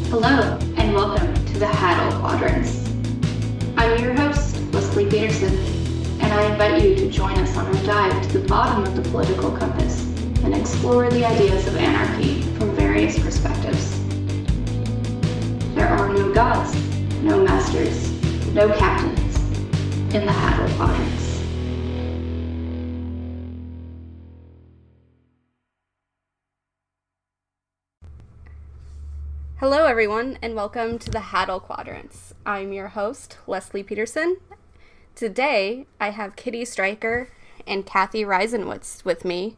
Hello, and welcome to the Haddle Quadrants. I'm your host, Leslie Peterson, and I invite you to join us on our dive to the bottom of the political compass and explore the ideas of anarchy from various perspectives. There are no gods, no masters, no captains in the Haddle Quadrants. Hello everyone, and welcome to the Haddle Quadrants. I'm your host, Leslie Peterson. Today, I have Kitty Stryker and Kathy Reisenwitz with me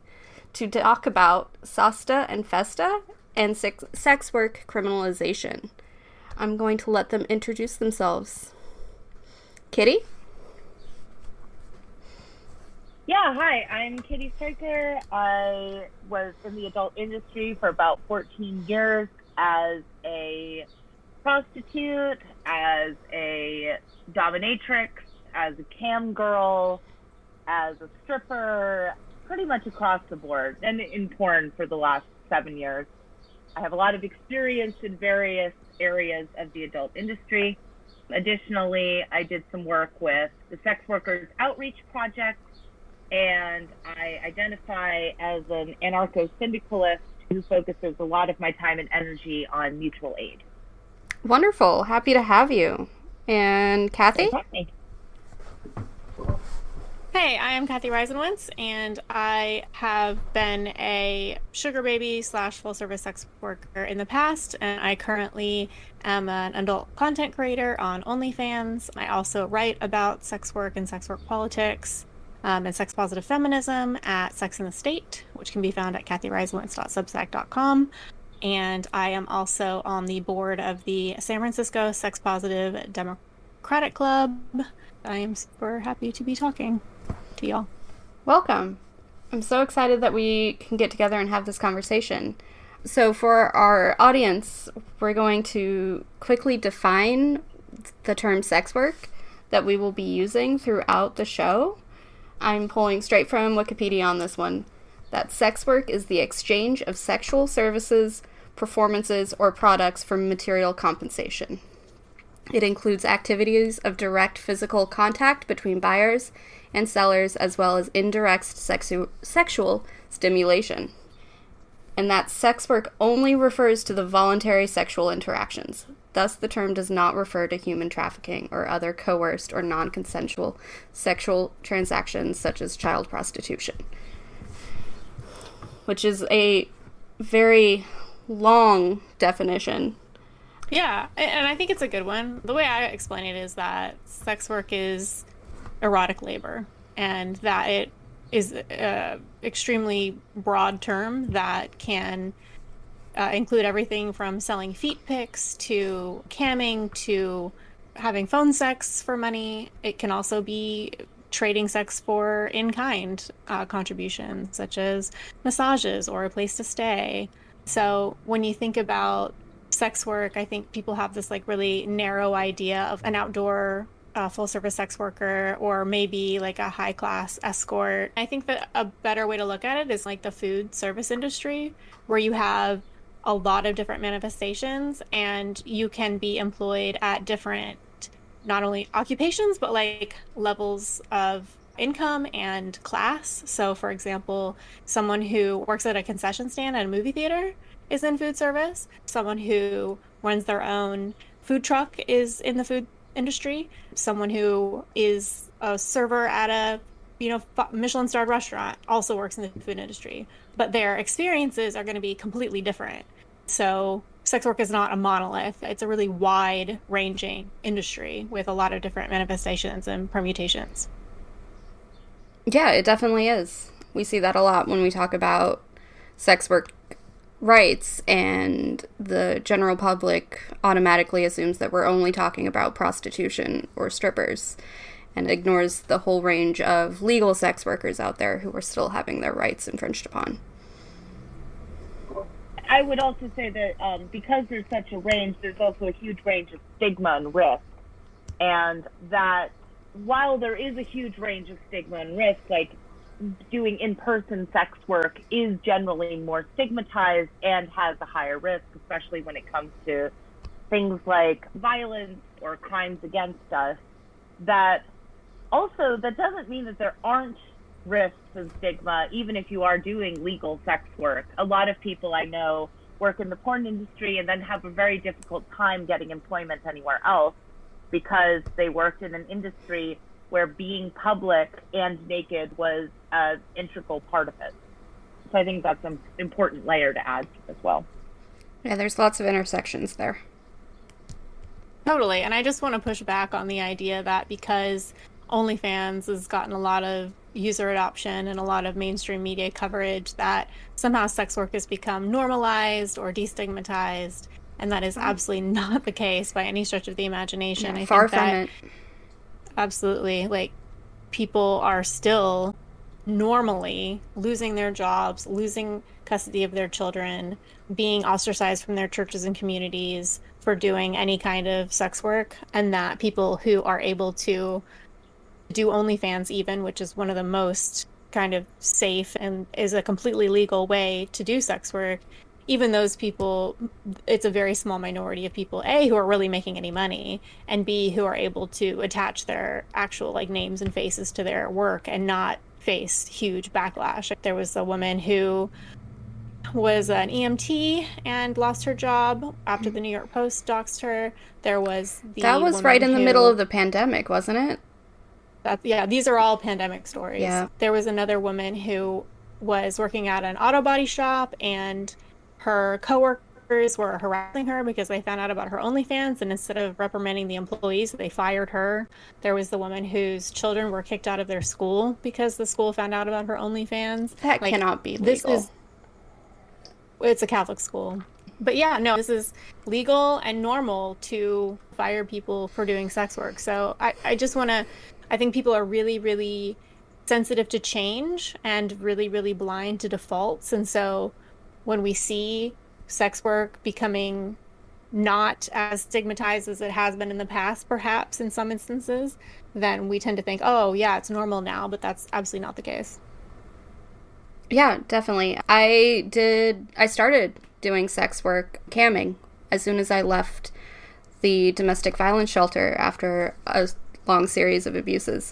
to talk about SOSTA and FESTA and sex work criminalization. I'm going to let them introduce themselves. Kitty? Yeah, hi, I'm Kitty Stryker. I was in the adult industry for about 14 years as a prostitute, as a dominatrix, as a cam girl, as a stripper, pretty much across the board, and in porn for the last 7 years. I have a lot of experience in various areas of the adult industry. Additionally, I did some work with the Sex Workers Outreach Project, and I identify as an anarcho-syndicalist who focuses a lot of my time and energy on mutual aid. Wonderful. Happy to have you. And Kathy? Hey, I am Kathy Reisenwitz, and I have been a sugar baby / full service sex worker in the past, and I currently am an adult content creator on OnlyFans. I also write about sex work and sex work politics and sex positive feminism at Sex and the State, which can be found at kathyreisenwitz.substack.com. And I am also on the board of the San Francisco Sex Positive Democratic Club. I am super happy to be talking to y'all. Welcome. I'm so excited that we can get together and have this conversation. So for our audience, we're going to quickly define the term sex work that we will be using throughout the show. I'm pulling straight from Wikipedia on this one, that sex work is the exchange of sexual services, performances, or products for material compensation. It includes activities of direct physical contact between buyers and sellers, as well as indirect sexual stimulation. And that sex work only refers to the voluntary sexual interactions. Thus, the term does not refer to human trafficking or other coerced or non-consensual sexual transactions such as child prostitution, which is a very long definition. Yeah, and I think it's a good one. The way I explain it is that sex work is erotic labor, and that it is an extremely broad term that can include everything from selling feet pics to camming to having phone sex for money. It can also be trading sex for in-kind contributions, such as massages or a place to stay. So when you think about sex work, I think people have this like really narrow idea of an outdoor full-service sex worker, or maybe like a high-class escort. I think that a better way to look at it is like the food service industry, where you have a lot of different manifestations, and you can be employed at different, not only occupations, but like levels of income and class. So for example, someone who works at a concession stand at a movie theater is in food service. Someone who runs their own food truck is in the food industry. Someone who is a server at a Michelin-starred restaurant also works in the food industry, but their experiences are going to be completely different. So sex work is not a monolith. It's a really wide-ranging industry with a lot of different manifestations and permutations. Yeah, it definitely is. We see that a lot when we talk about sex work rights, and the general public automatically assumes that we're only talking about prostitution or strippers, and ignores the whole range of legal sex workers out there who are still having their rights infringed upon. I would also say that because there's such a range, there's also a huge range of stigma and risk. And that while there is a huge range of stigma and risk, like doing in-person sex work is generally more stigmatized and has a higher risk, especially when it comes to things like violence or crimes against us, that also that doesn't mean that there aren't risks and stigma, even if you are doing legal sex work. A lot of people I know work in the porn industry and then have a very difficult time getting employment anywhere else because they worked in an industry where being public and naked was an integral part of it. So I think that's an important layer to add as well. Yeah, there's lots of intersections there. Totally. And I just want to push back on the idea that because OnlyFans has gotten a lot of user adoption and a lot of mainstream media coverage, that somehow sex work has become normalized or destigmatized. And that is absolutely not the case by any stretch of the imagination. Yeah, I far think from that it. absolutely, like, people are still normally losing their jobs, losing custody of their children, being ostracized from their churches and communities for doing any kind of sex work, and that people who are able to do OnlyFans even, which is one of the most kind of safe and is a completely legal way to do sex work, even those people, it's a very small minority of people, A, who are really making any money, and B, who are able to attach their actual like names and faces to their work and not face huge backlash. There was a woman who was an EMT and lost her job after the New York Post doxed her. There was the That was woman right in the who, middle of the pandemic, wasn't it? yeah, these are all pandemic stories. Yeah. There was another woman who was working at an auto body shop, and her coworkers were harassing her because they found out about her OnlyFans, and instead of reprimanding the employees, they fired her. There was the woman whose children were kicked out of their school because the school found out about her OnlyFans. That Like, cannot be this legal. it's a Catholic school. But yeah, no, this is legal and normal to fire people for doing sex work. So I just want to, I think people are really, really sensitive to change and really, really blind to defaults. And so when we see sex work becoming not as stigmatized as it has been in the past, perhaps in some instances, then we tend to think, oh, yeah, it's normal now, but that's absolutely not the case. Yeah, definitely. I started doing sex work, camming, as soon as I left the domestic violence shelter after a long series of abuses.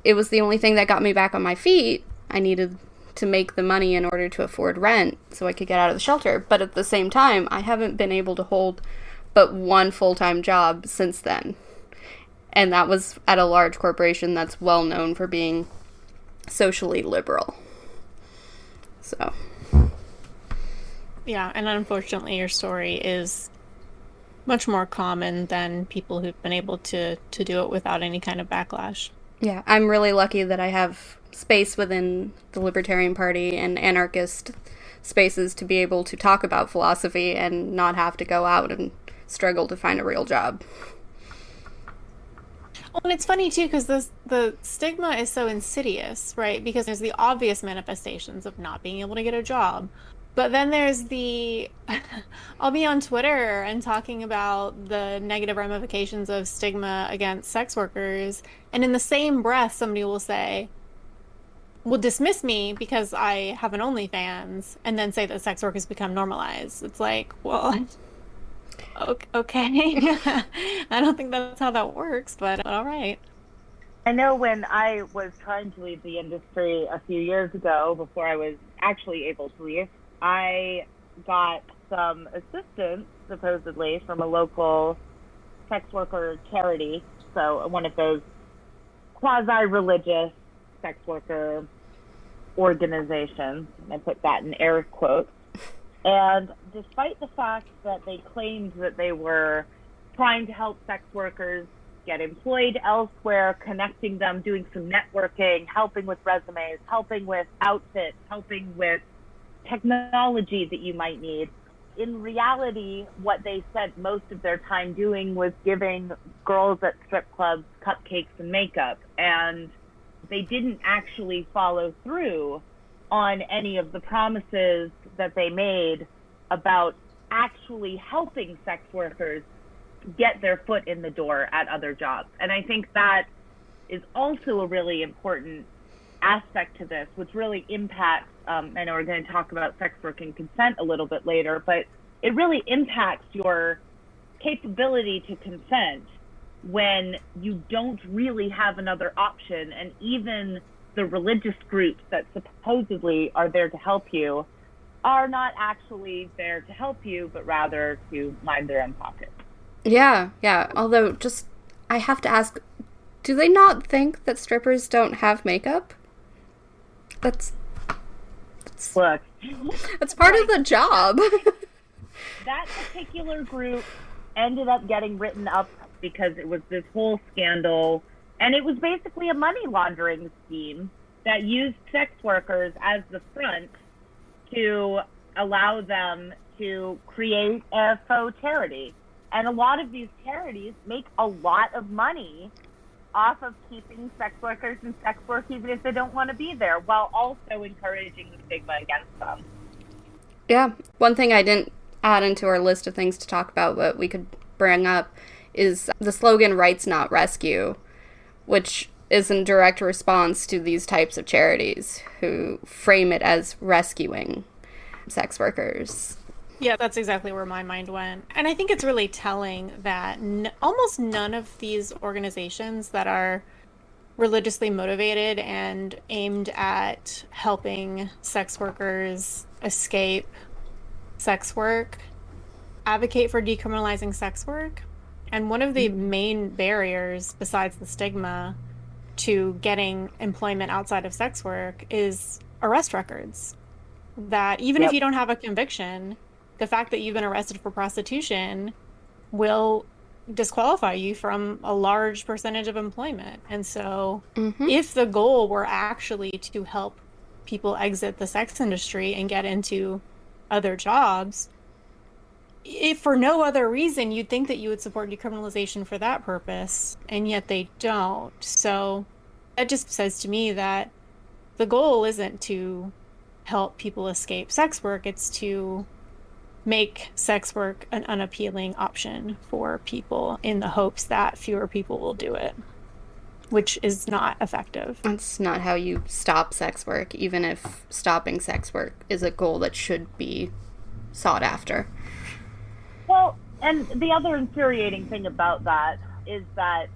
It was the only thing that got me back on my feet. I needed to make the money in order to afford rent so I could get out of the shelter. But at the same time, I haven't been able to hold but one full-time job since then. And that was at a large corporation that's well known for being socially liberal. So, yeah, and unfortunately your story is much more common than people who've been able to do it without any kind of backlash. yeah, I'm really lucky that I have space within the Libertarian Party and Anarchist spaces to be able to talk about philosophy and not have to go out and struggle to find a real job. Well, and it's funny too, because the stigma is so insidious, right? Because there's the obvious manifestations of not being able to get a job. But then there's the, I'll be on Twitter and talking about the negative ramifications of stigma against sex workers. And in the same breath, somebody will say, will dismiss me because I have an OnlyFans, and then say that sex work has become normalized. It's like, well, okay. I don't think that's how that works, but all right. I know when I was trying to leave the industry a few years ago, before I was actually able to leave, I got some assistance, supposedly, from a local sex worker charity. So one of those quasi-religious sex worker organizations. I put that in air quotes. And despite the fact that they claimed that they were trying to help sex workers get employed elsewhere, connecting them, doing some networking, helping with resumes, helping with outfits, helping with technology that you might need, in reality, what they spent most of their time doing was giving girls at strip clubs cupcakes and makeup. And they didn't actually follow through on any of the promises that they made about actually helping sex workers get their foot in the door at other jobs. And I think that is also a really important aspect to this, which really impacts, I know we're going to talk about sex work and consent a little bit later, but it really impacts your capability to consent when you don't really have another option, and even the religious groups that supposedly are there to help you are not actually there to help you, but rather to mind their own pockets. Yeah. Although, I have to ask, do they not think that strippers don't have makeup? That's Look, that's part of the job. that particular group ended up getting written up because it was this whole scandal, and it was basically a money laundering scheme that used sex workers as the front to allow them to create a faux charity. And a lot of these charities make a lot of money off of keeping sex workers in sex work even if they don't want to be there, while also encouraging the stigma against them. Yeah. One thing I didn't add into our list of things to talk about, but we could bring up, is the slogan "Rights Not Rescue," which is in direct response to these types of charities who frame it as rescuing sex workers. Yeah, that's exactly where my mind went. And I think it's really telling that almost none of these organizations that are religiously motivated and aimed at helping sex workers escape sex work advocate for decriminalizing sex work. And one of the main barriers, besides the stigma, to getting employment outside of sex work is arrest records. That even if you don't have a conviction, the fact that you've been arrested for prostitution will disqualify you from a large percentage of employment. And so if the goal were actually to help people exit the sex industry and get into other jobs, if for no other reason, you'd think that you would support decriminalization for that purpose, and yet they don't. So that just says to me that the goal isn't to help people escape sex work, it's to make sex work an unappealing option for people in the hopes that fewer people will do it, which is not effective. That's not how you stop sex work, even if stopping sex work is a goal that should be sought after. Well, and the other infuriating thing about that is that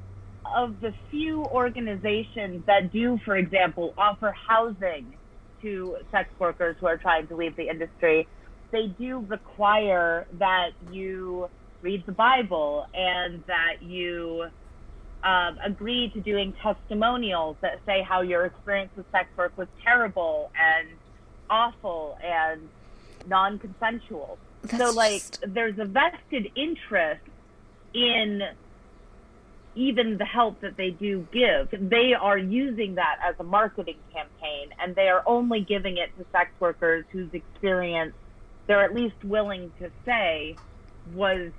of the few organizations that do, for example, offer housing to sex workers who are trying to leave the industry, they do require that you read the Bible and that you agree to doing testimonials that say how your experience with sex work was terrible and awful and non-consensual. So, there's a vested interest in even the help that they do give. They are using that as a marketing campaign, and they are only giving it to sex workers whose experience they're at least willing to say was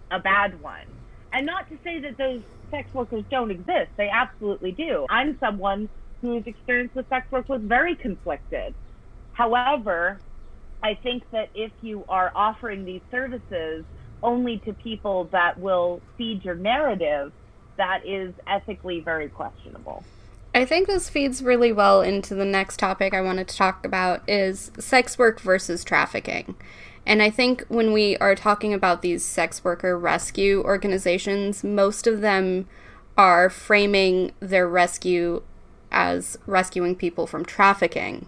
a bad one. And not to say that those sex workers don't exist. They absolutely do. I'm someone whose experience with sex work was very conflicted. However, I think that if you are offering these services only to people that will feed your narrative, that is ethically very questionable. I think this feeds really well into the next topic I wanted to talk about, is sex work versus trafficking. And I think when we are talking about these sex worker rescue organizations, most of them are framing their rescue as rescuing people from trafficking,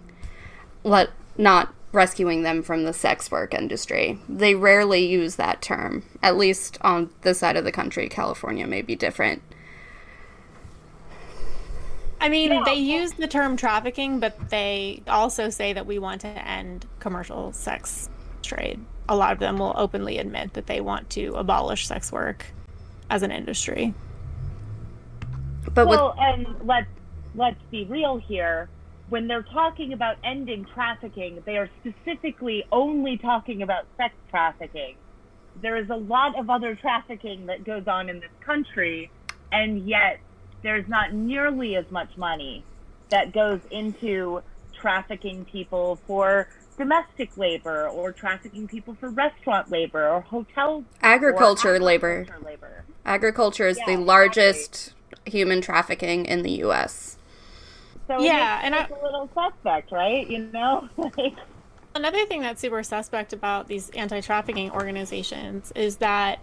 not rescuing them from the sex work industry. They rarely use that term, at least on this side of the country. California may be different. I mean, they use the term trafficking, but they also say that we want to end commercial sex trade. A lot of them will openly admit that they want to abolish sex work as an industry. But and let's be real here. When they're talking about ending trafficking, they are specifically only talking about sex trafficking. There is a lot of other trafficking that goes on in this country, and yet there's not nearly as much money that goes into trafficking people for domestic labor or trafficking people for restaurant labor or hotel agriculture labor. Agriculture is the largest human trafficking in the U.S. So it's a little suspect, right? You know? Another thing that's super suspect about these anti-trafficking organizations is that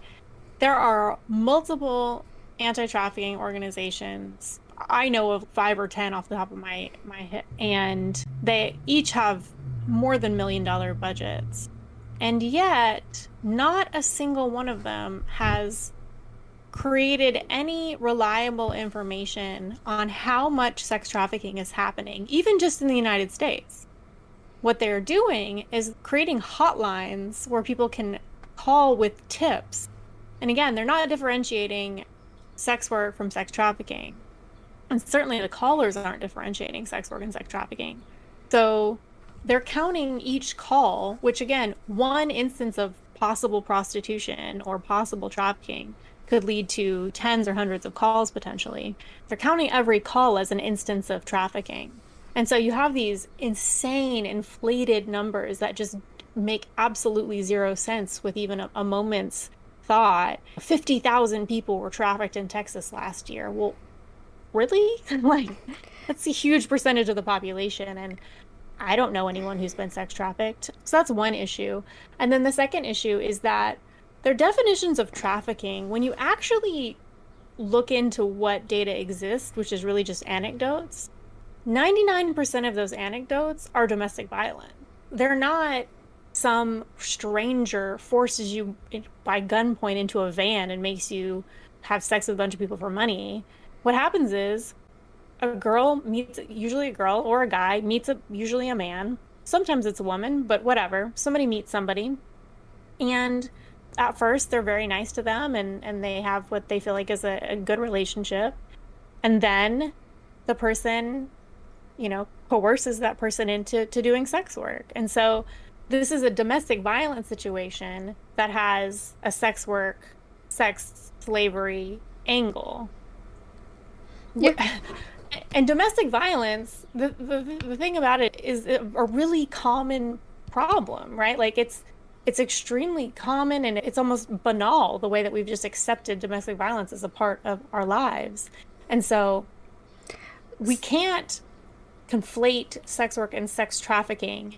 There are multiple anti-trafficking organizations. I know of 5 or 10 off the top of my head, and they each have more than $1 million budgets. And yet, not a single one of them has created any reliable information on how much sex trafficking is happening, even just in the United States. What they're doing is creating hotlines where people can call with tips. And again, they're not differentiating sex work from sex trafficking. And certainly the callers aren't differentiating sex work and sex trafficking. So they're counting each call, which again, one instance of possible prostitution or possible trafficking could lead to tens or hundreds of calls potentially. They're counting every call as an instance of trafficking. And so you have these insane inflated numbers that just make absolutely zero sense with even a moment's thought. 50,000 people were trafficked in Texas last year. Well, really? Like, that's a huge percentage of the population. And I don't know anyone who's been sex trafficked. So that's one issue. And then the second issue is that their definitions of trafficking, when you actually look into what data exists, which is really just anecdotes, 99% of those anecdotes are domestic violence. They're not some stranger forces you by gunpoint into a van and makes you have sex with a bunch of people for money. What happens is a girl meets, usually a girl or a guy meets usually a man. Sometimes it's a woman, but whatever. Somebody meets somebody. And at first they're very nice to them and they have what they feel like is a good relationship. And then the person, coerces that person into doing sex work. And so this is a domestic violence situation that has a sex slavery angle. Yeah. And domestic violence, the thing about it is a really common problem, right? Like it's extremely common and it's almost banal the way that we've just accepted domestic violence as a part of our lives. And so we can't conflate sex work and sex trafficking.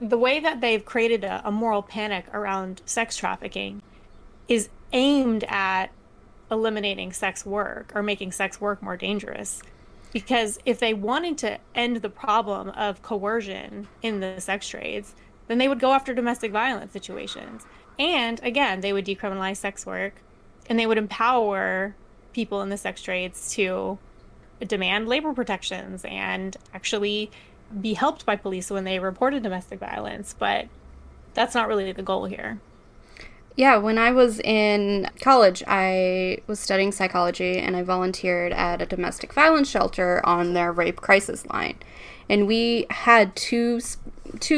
The way that they've created a moral panic around sex trafficking is aimed at eliminating sex work or making sex work more dangerous. Because if they wanted to end the problem of coercion in the sex trades, then they would go after domestic violence situations. And again, they would decriminalize sex work and they would empower people in the sex trades to demand labor protections and actually be helped by police when they reported domestic violence. But that's not really the goal here. Yeah, when I was in college, I was studying psychology and I volunteered at a domestic violence shelter on their rape crisis line. And we had two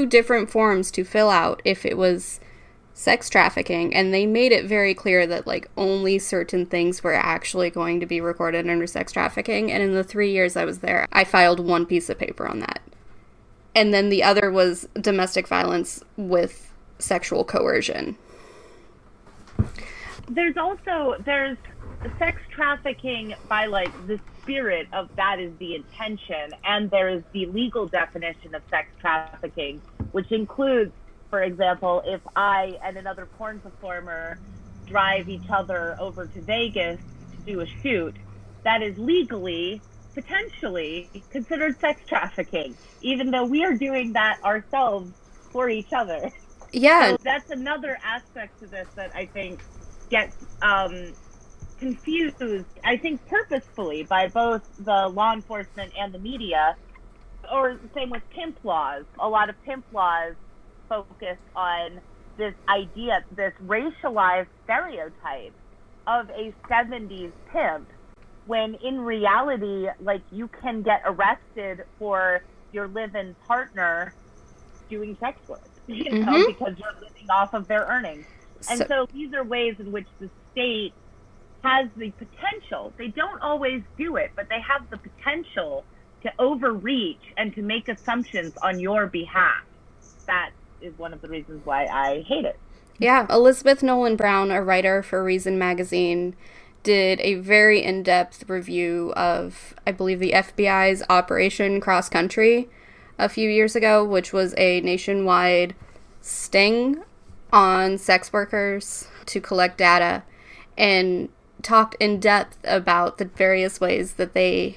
different forms to fill out if it was sex trafficking, and they made it very clear that only certain things were actually going to be recorded under sex trafficking. And in the 3 years I was there, I filed one piece of paper on that. And then the other was domestic violence with sexual coercion. There's sex trafficking by the spirit of that is the intention, and there is the legal definition of sex trafficking, which includes, for example, if I and another porn performer drive each other over to Vegas to do a shoot, that is legally, potentially considered sex trafficking, even though we are doing that ourselves for each other. Yeah. So that's another aspect to this that I think gets confused, I think purposefully, by both the law enforcement and the media, or same with pimp laws. A lot of pimp laws focus on this idea, this racialized stereotype of a 70s pimp, when in reality, you can get arrested for your live-in partner doing sex work, because you're living off of their earnings. And so these are ways in which the state has the potential. They don't always do it, but they have the potential to overreach and to make assumptions on your behalf. That is one of the reasons why I hate it. Yeah, Elizabeth Nolan Brown, a writer for Reason magazine, did a very in-depth review of, I believe, the FBI's Operation Cross Country a few years ago, which was a nationwide sting on sex workers to collect data. and talked in depth about the various ways that they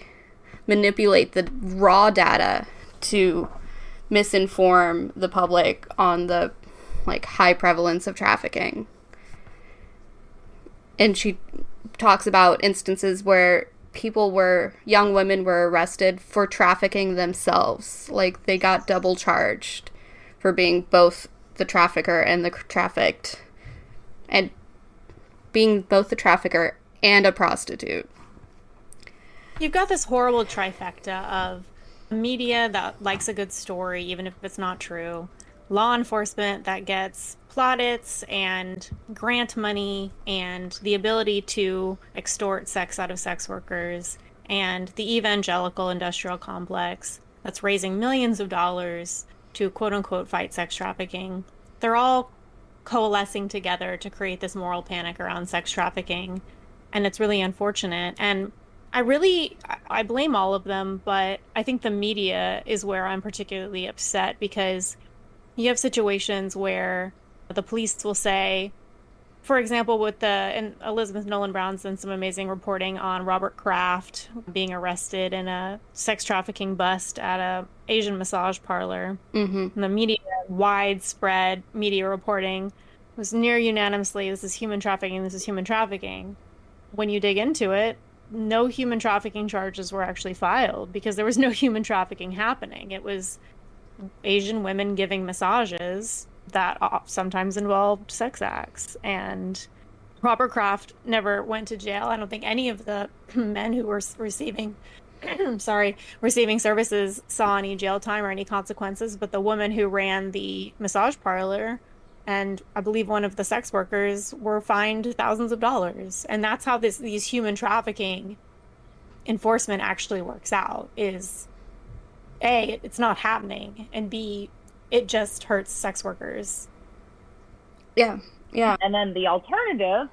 manipulate the raw data to misinform the public on the high prevalence of trafficking. And she talks about instances where young women were arrested for trafficking themselves. Like, they got double charged for being both the trafficker and the trafficked, and being both the trafficker and a prostitute. You've got this horrible trifecta of media that likes a good story, even if it's not true, law enforcement that gets plaudits and grant money and the ability to extort sex out of sex workers, and the evangelical industrial complex that's raising millions of dollars to quote-unquote fight sex trafficking. They're all coalescing together to create this moral panic around sex trafficking, and it's really unfortunate. And I blame all of them, but I think the media is where I'm particularly upset, because you have situations where the police will say, for example, and Elizabeth Nolan Brown's done some amazing reporting on Robert Kraft being arrested in a sex trafficking bust at a Asian massage parlor. Mm-hmm. And the media, widespread media reporting, was near unanimously, this is human trafficking, this is human trafficking. When you dig into it, no human trafficking charges were actually filed, because there was no human trafficking happening. It was Asian women giving massages that sometimes involved sex acts. And Robert Kraft never went to jail. I don't think any of the men who were receiving services saw any jail time or any consequences, but the woman who ran the massage parlor and I believe one of the sex workers were fined thousands of dollars. And that's how these human trafficking enforcement actually works out, is A, it's not happening, and B, it just hurts sex workers. Yeah. And then the alternative,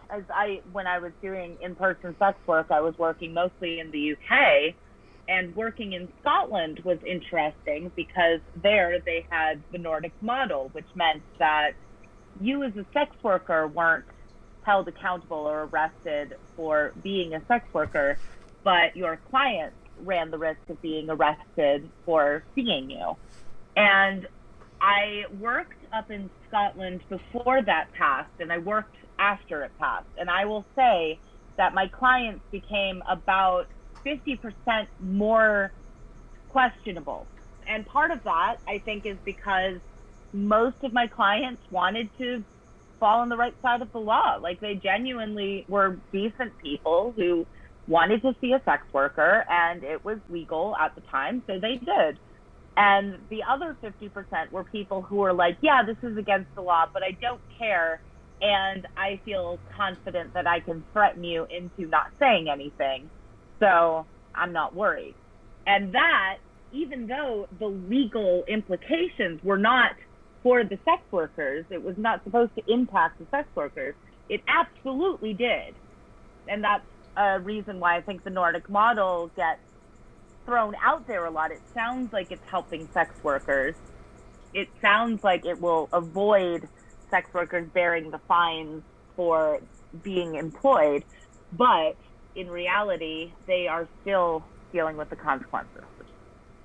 when I was doing in-person sex work, I was working mostly in the UK, and working in Scotland was interesting because there they had the Nordic model, which meant that you as a sex worker weren't held accountable or arrested for being a sex worker, but your clients ran the risk of being arrested for seeing you. And I worked up in Scotland before that passed, and I worked after it passed. And I will say that my clients became about 50% more questionable. And part of that, I think, is because most of my clients wanted to fall on the right side of the law. Like, they genuinely were decent people who wanted to see a sex worker, and it was legal at the time, so they did. And the other 50% were people who were like, yeah, this is against the law, but I don't care, and I feel confident that I can threaten you into not saying anything, so I'm not worried. And that, even though the legal implications were not for the sex workers, it was not supposed to impact the sex workers, it absolutely did. And that's a reason why I think the Nordic model gets thrown out there a lot. It sounds like it's helping sex workers. It sounds like it will avoid sex workers bearing the fines for being employed, but in reality, they are still dealing with the consequences.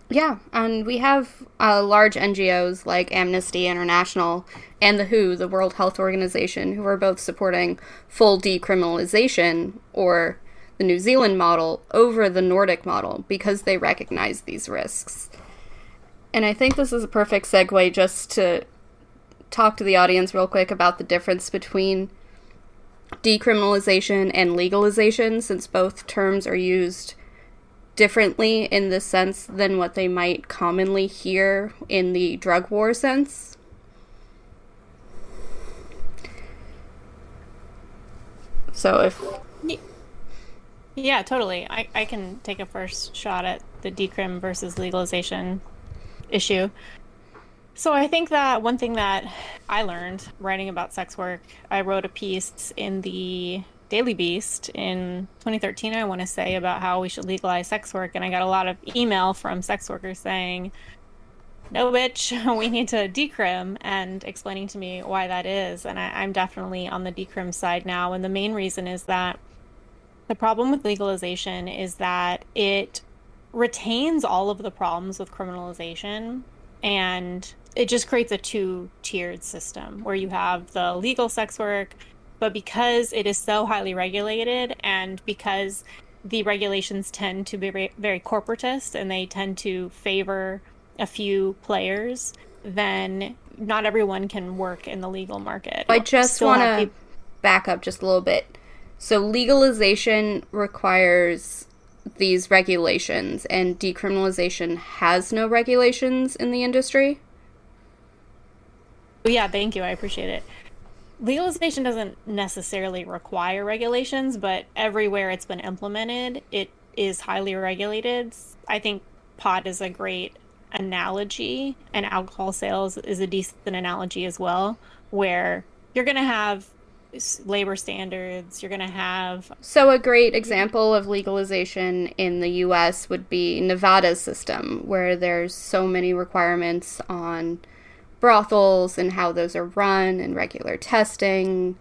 Yeah, and we have large NGOs like Amnesty International and the WHO, the World Health Organization, who are both supporting full decriminalization, or the New Zealand model, over the Nordic model, because they recognize these risks. And I think this is a perfect segue just to talk to the audience real quick about the difference between decriminalization and legalization, since both terms are used differently in this sense than what they might commonly hear in the drug war sense. So if... Yeah, totally. I can take a first shot at the decrim versus legalization issue. So I think that one thing that I learned writing about sex work, I wrote a piece in the Daily Beast in 2013, I want to say, about how we should legalize sex work. And I got a lot of email from sex workers saying, no, bitch, we need to decrim, and explaining to me why that is. And I'm definitely on the decrim side now. And the main reason is that the problem with legalization is that it retains all of the problems with criminalization, and it just creates a two-tiered system where you have the legal sex work, but because it is so highly regulated and because the regulations tend to be very corporatist and they tend to favor a few players, then not everyone can work in the legal market. I just Still want have to back up just a little bit. So legalization requires these regulations, and decriminalization has no regulations in the industry? Yeah, thank you. I appreciate it. Legalization doesn't necessarily require regulations, but everywhere it's been implemented, it is highly regulated. I think pot is a great analogy, and alcohol sales is a decent analogy as well, where you're going to have labor standards, you're going to have. So a great example of legalization in the US would be Nevada's system, where there's so many requirements on brothels and how those are run and regular testing,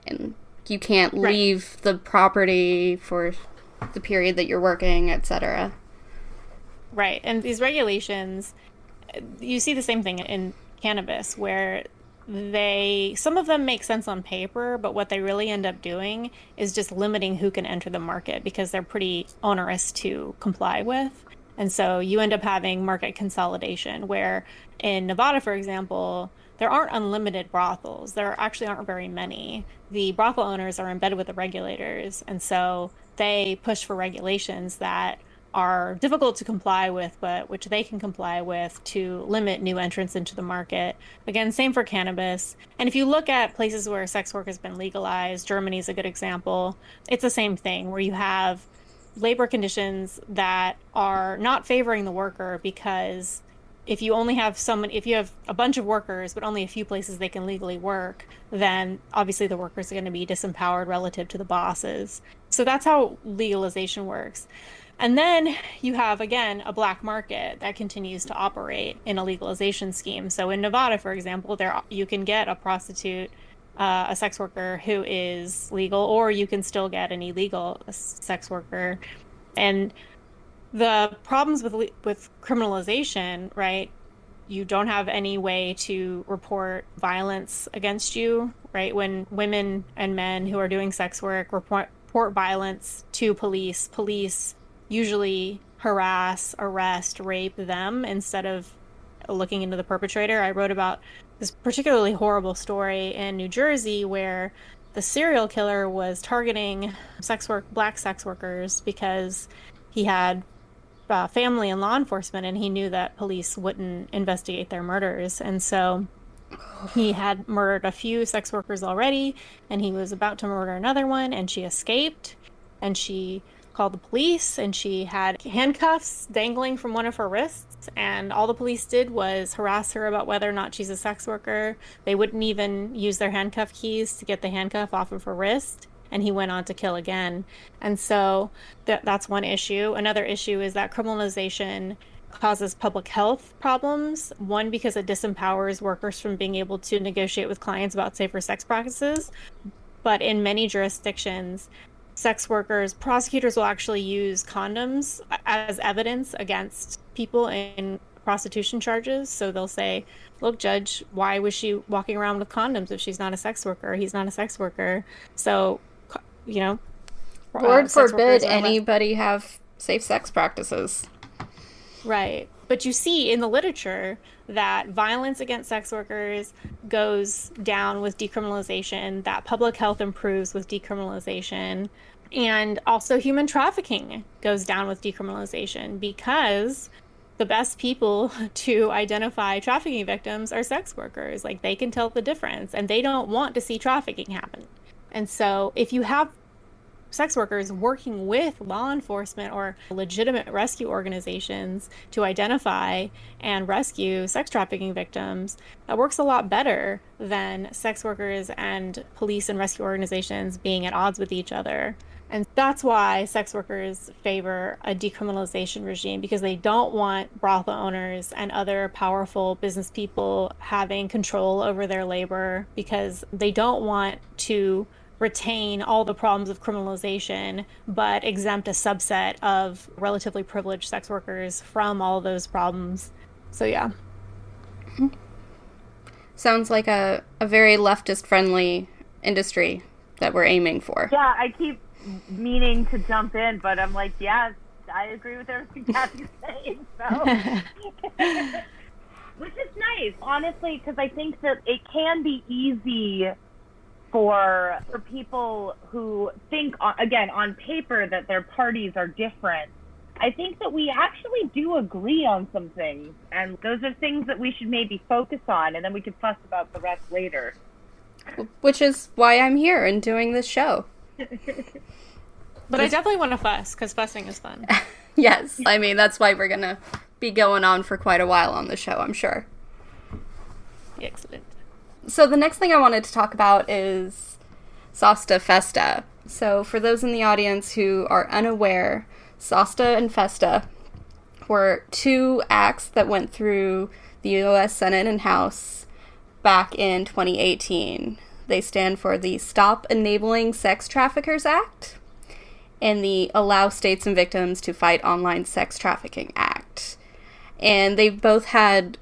and you can't leave the property for the period that you're working, etc. Right. And these regulations, you see the same thing in cannabis, where some of them make sense on paper, but what they really end up doing is just limiting who can enter the market because they're pretty onerous to comply with. And so you end up having market consolidation, where in Nevada, for example, there aren't unlimited brothels. There actually aren't very many. The brothel owners are embedded with the regulators, and so they push for regulations that are difficult to comply with, but which they can comply with to limit new entrants into the market. Again, same for cannabis. And if you look at places where sex work has been legalized, Germany is a good example. It's the same thing, where you have labor conditions that are not favoring the worker, because if you have a bunch of workers, but only a few places they can legally work, then obviously the workers are going to be disempowered relative to the bosses. So that's how legalization works. And then you have, again, a black market that continues to operate in a legalization scheme. So in Nevada, for example, you can get a prostitute, a sex worker who is legal, or you can still get an illegal sex worker. And the problems with criminalization, right? You don't have any way to report violence against you, right? When women and men who are doing sex work report violence to police usually harass, arrest, rape them instead of looking into the perpetrator. I wrote about this particularly horrible story in New Jersey where the serial killer was targeting black sex workers because he had family in law enforcement, and he knew that police wouldn't investigate their murders. And so he had murdered a few sex workers already, and he was about to murder another one, and she escaped, and she called the police, and she had handcuffs dangling from one of her wrists, and all the police did was harass her about whether or not she's a sex worker. They wouldn't even use their handcuff keys to get the handcuff off of her wrist, and he went on to kill again. And so that's one issue. Another issue is that criminalization causes public health problems. One, because it disempowers workers from being able to negotiate with clients about safer sex practices. But in many jurisdictions, prosecutors will actually use condoms as evidence against people in prostitution charges. So they'll say, look, judge, why was she walking around with condoms if she's not a sex worker? He's not a sex worker. So, Lord forbid anybody have safe sex practices. Right. But you see in the literature that violence against sex workers goes down with decriminalization, that public health improves with decriminalization, and also human trafficking goes down with decriminalization, because the best people to identify trafficking victims are sex workers. Like, they can tell the difference, and they don't want to see trafficking happen. And so if you have sex workers working with law enforcement or legitimate rescue organizations to identify and rescue sex trafficking victims, that works a lot better than sex workers and police and rescue organizations being at odds with each other. And that's why sex workers favor a decriminalization regime, because they don't want brothel owners and other powerful business people having control over their labor, because they don't want to retain all the problems of criminalization, but exempt a subset of relatively privileged sex workers from all those problems. So, yeah. Sounds like a very leftist-friendly industry that we're aiming for. Yeah, I keep meaning to jump in, but I'm like, yeah, I agree with everything Kathy's saying, so. Which is nice, honestly, because I think that it can be easy for people who think, again, on paper that their parties are different. I think that we actually do agree on some things, and those are things that we should maybe focus on, and then we can fuss about the rest later. Which is why I'm here and doing this show. But I definitely want to fuss, because fussing is fun. Yes, I mean, that's why we're going to be going on for quite a while on the show, I'm sure. Excellent. So the next thing I wanted to talk about is Sosta Festa. So for those in the audience who are unaware, Sosta and Festa were two acts that went through the U.S. Senate and House back in 2018. They stand for the Stop Enabling Sex Traffickers Act and the Allow States and Victims to Fight Online Sex Trafficking Act. And they've both had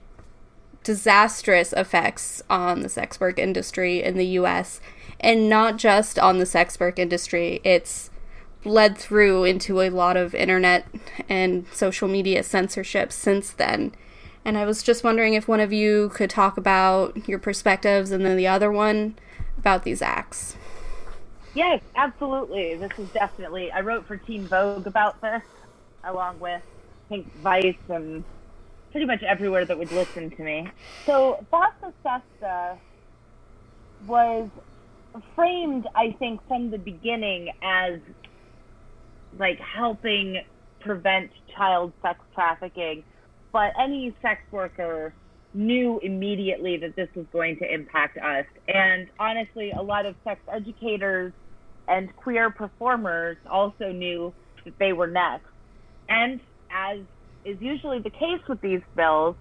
disastrous effects on the sex work industry in the U.S., and not just on the sex work industry. It's bled through into a lot of internet and social media censorship since then. And I was just wondering if one of you could talk about your perspectives, and then the other one about these acts. Yes, absolutely. This is definitely, I wrote for Teen Vogue about this, along with, I think, Vice and pretty much everywhere that would listen to me. So, Sosta Festa was framed, I think, from the beginning as, like, helping prevent child sex trafficking. But any sex worker knew immediately that this was going to impact us. And honestly, a lot of sex educators and queer performers also knew that they were next. And as is usually the case with these bills,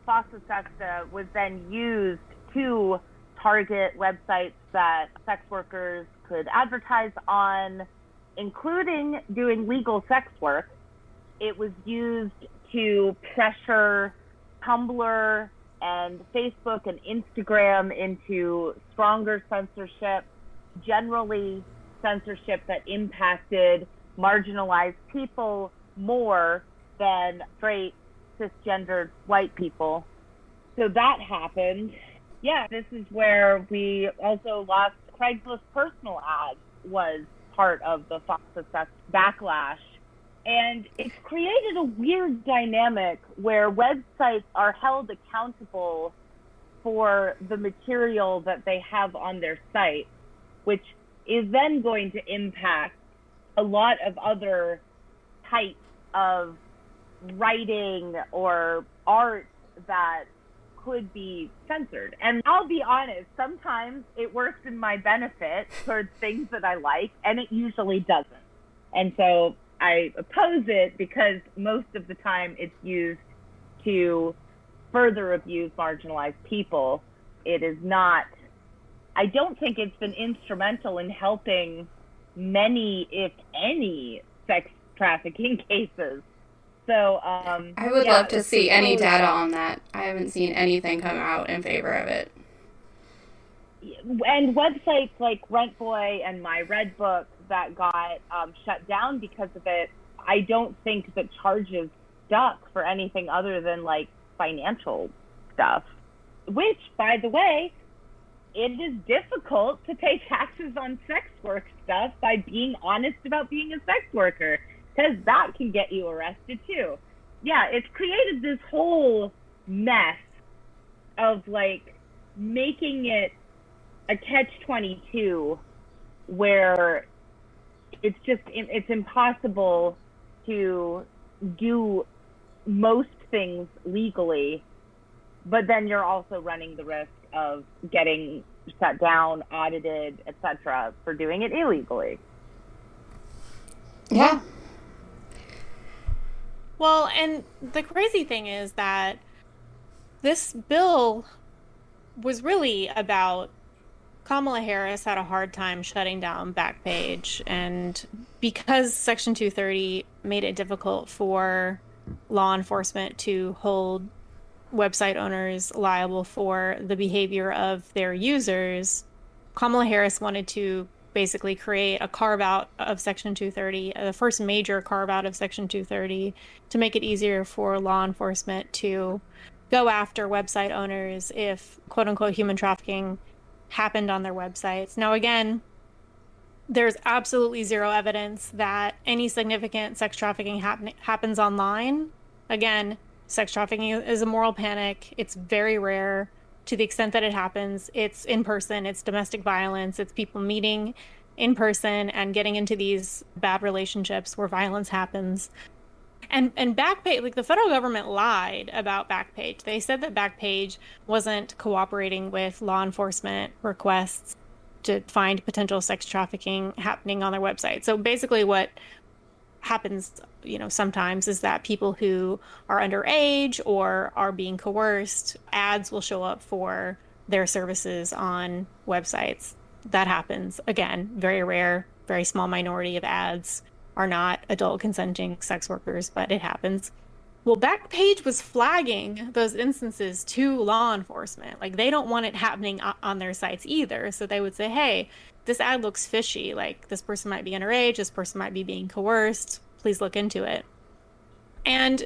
Sosta Festa was then used to target websites that sex workers could advertise on, including doing legal sex work. It was used to pressure Tumblr and Facebook and Instagram into stronger censorship, generally censorship that impacted marginalized people more than straight, cisgendered white people. So that happened. Yeah, this is where we also lost Craigslist personal ads was part of the Sosta Festa backlash. And it's created a weird dynamic where websites are held accountable for the material that they have on their site, which is then going to impact a lot of other types of writing or art that could be censored. And I'll be honest, sometimes it works in my benefit towards things that I like, and it usually doesn't. And so I oppose it because most of the time it's used to further abuse marginalized people. It is not, I don't think it's been instrumental in helping many, if any, sex trafficking cases. So I would love to see any data on that. I haven't seen anything come out in favor of it. And websites like Rent Boy and My Red Book that got shut down because of it, I don't think that charges stuck for anything other than like financial stuff. Which, by the way, it is difficult to pay taxes on sex work stuff by being honest about being a sex worker, because that can get you arrested too. Yeah, it's created this whole mess of like making it a catch-22 where it's impossible to do most things legally, but then you're also running the risk of getting shut down, audited, etc., for doing it illegally. Yeah. Well, and the crazy thing is that this bill was really about Kamala Harris had a hard time shutting down Backpage, and because Section 230 made it difficult for law enforcement to hold website owners liable for the behavior of their users, Kamala Harris wanted to basically create a carve-out of Section 230, the first major carve-out of Section 230, to make it easier for law enforcement to go after website owners if quote-unquote human trafficking happened on their websites. Now, again, there's absolutely zero evidence that any significant sex trafficking happens online. Again, sex trafficking is a moral panic. It's very rare. To the extent that it happens, it's in person, it's domestic violence, it's people meeting in person and getting into these bad relationships where violence happens. And Backpage, like the federal government lied about Backpage. They said that Backpage wasn't cooperating with law enforcement requests to find potential sex trafficking happening on their website. So basically what happens, sometimes is that people who are underage or are being coerced, ads will show up for their services on websites. That happens. Again, very rare, very small minority of ads are not adult consenting sex workers, but it happens. Well, Backpage was flagging those instances to law enforcement. Like, they don't want it happening on their sites either. So they would say, hey, this ad looks fishy. Like, this person might be underage, this person might be being coerced. Please look into it. And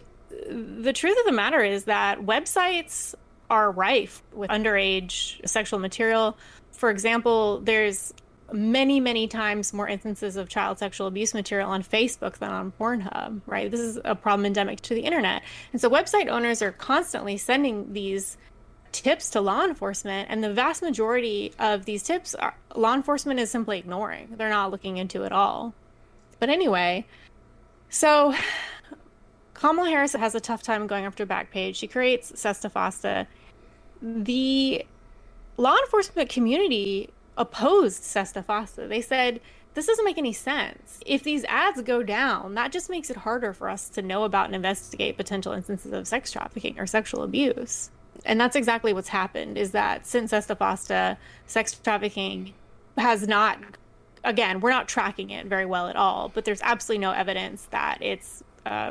the truth of the matter is that websites are rife with underage sexual material. For example, there's many, many times more instances of child sexual abuse material on Facebook than on Pornhub, right? This is a problem endemic to the internet. And so website owners are constantly sending these tips to law enforcement, and the vast majority of these tips law enforcement is simply ignoring. They're not looking into at all. But anyway, so Kamala Harris has a tough time going after Backpage. She creates Sesta Fosta. The law enforcement community opposed Sesta Fosta. They said, this doesn't make any sense. If these ads go down, that just makes it harder for us to know about and investigate potential instances of sex trafficking or sexual abuse. And that's exactly what's happened, is that since Sesta Fosta, sex trafficking has not, again, we're not tracking it very well at all, but there's absolutely no evidence that it's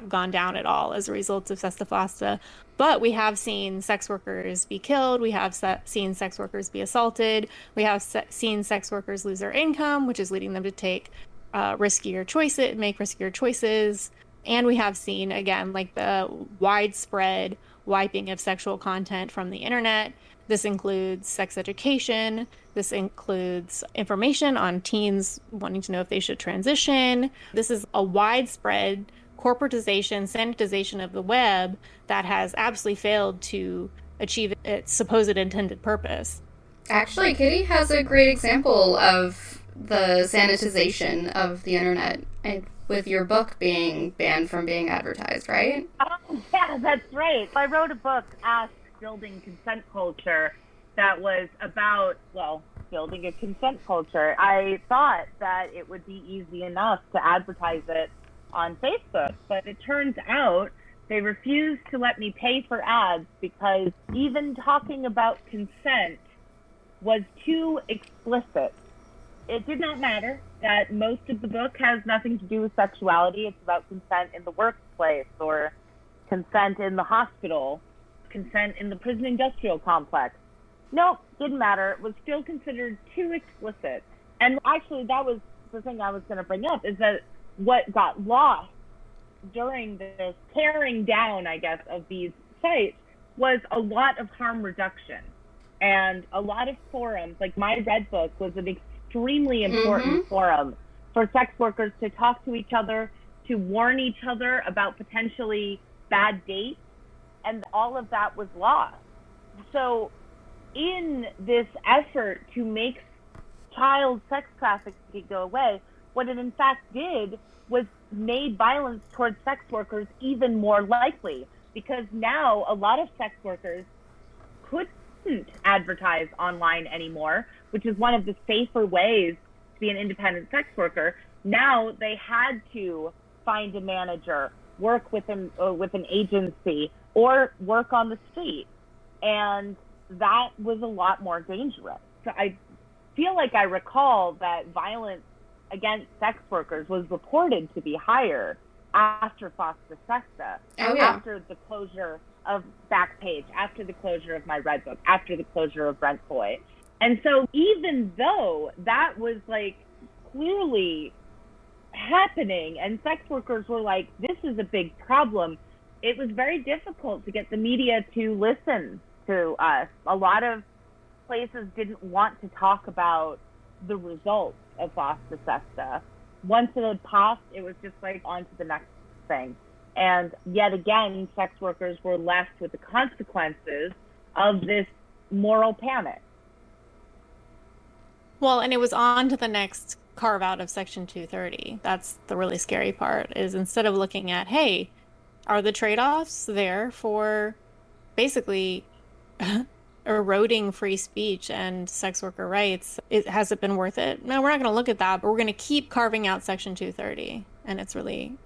gone down at all as a result of Sesta Fosta. But we have seen sex workers be killed. We have seen sex workers be assaulted. We have seen sex workers lose their income, which is leading them to take make riskier choices. And we have seen, again, like the widespread wiping of sexual content from the internet. This includes sex education. This includes information on teens wanting to know if they should transition. This is a widespread corporatization, sanitization of the web that has absolutely failed to achieve its supposed intended purpose. Actually, Kitty has a great example of the sanitization of the internet, with your book being banned from being advertised, right? Oh, yeah, that's right. I wrote a book, Ask Building Consent Culture, that was about, building a consent culture. I thought that it would be easy enough to advertise it on Facebook, but it turns out they refused to let me pay for ads because even talking about consent was too explicit. It did not matter that most of the book has nothing to do with sexuality. It's about consent in the workplace or consent in the hospital, consent in the prison industrial complex. Nope, didn't matter. It was still considered too explicit. And actually, that was the thing I was going to bring up, is that what got lost during this tearing down, I guess, of these sites was a lot of harm reduction and a lot of forums. Like my Red Book was an extremely important forum for sex workers to talk to each other, to warn each other about potentially bad dates, and all of that was lost. So in this effort to make child sex trafficking go away, what it in fact did was made violence towards sex workers even more likely, because now a lot of sex workers couldn't advertise online anymore, which is one of the safer ways to be an independent sex worker. Now they had to find a manager, work with an agency, or work on the street. And that was a lot more dangerous. So I feel like I recall that violence against sex workers was reported to be higher after Fosta Sesta, after the closure of Backpage, after the closure of My Red Book, after the closure of Brent Boy. And so even though that was like clearly happening and sex workers were like, this is a big problem, it was very difficult to get the media to listen to us. A lot of places didn't want to talk about the results of Fosta Sesta. Once it had passed, it was just like on to the next thing. And yet again, sex workers were left with the consequences of this moral panic. Well, and it was on to the next carve out of Section 230. That's the really scary part, is instead of looking at, hey, are the trade-offs there for basically eroding free speech and sex worker rights? Has it been worth it? No, we're not going to look at that, but we're going to keep carving out Section 230. And it's really,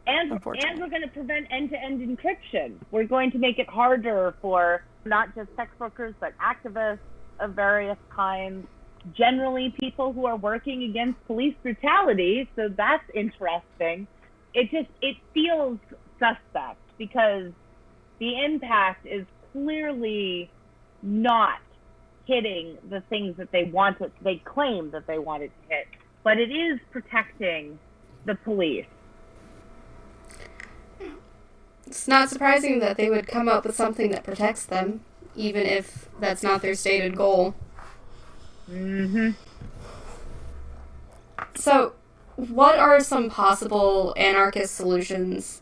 and we're going to prevent end-to-end encryption. We're going to make it harder for not just sex workers, but activists of various kinds, generally people who are working against police brutality. So that's interesting. It feels suspect because the impact is clearly not hitting the things that they claim that they wanted to hit, but it is protecting the police. It's not surprising that they would come up with something that protects them, even if that's not their stated goal. Mm-hmm. So, what are some possible anarchist solutions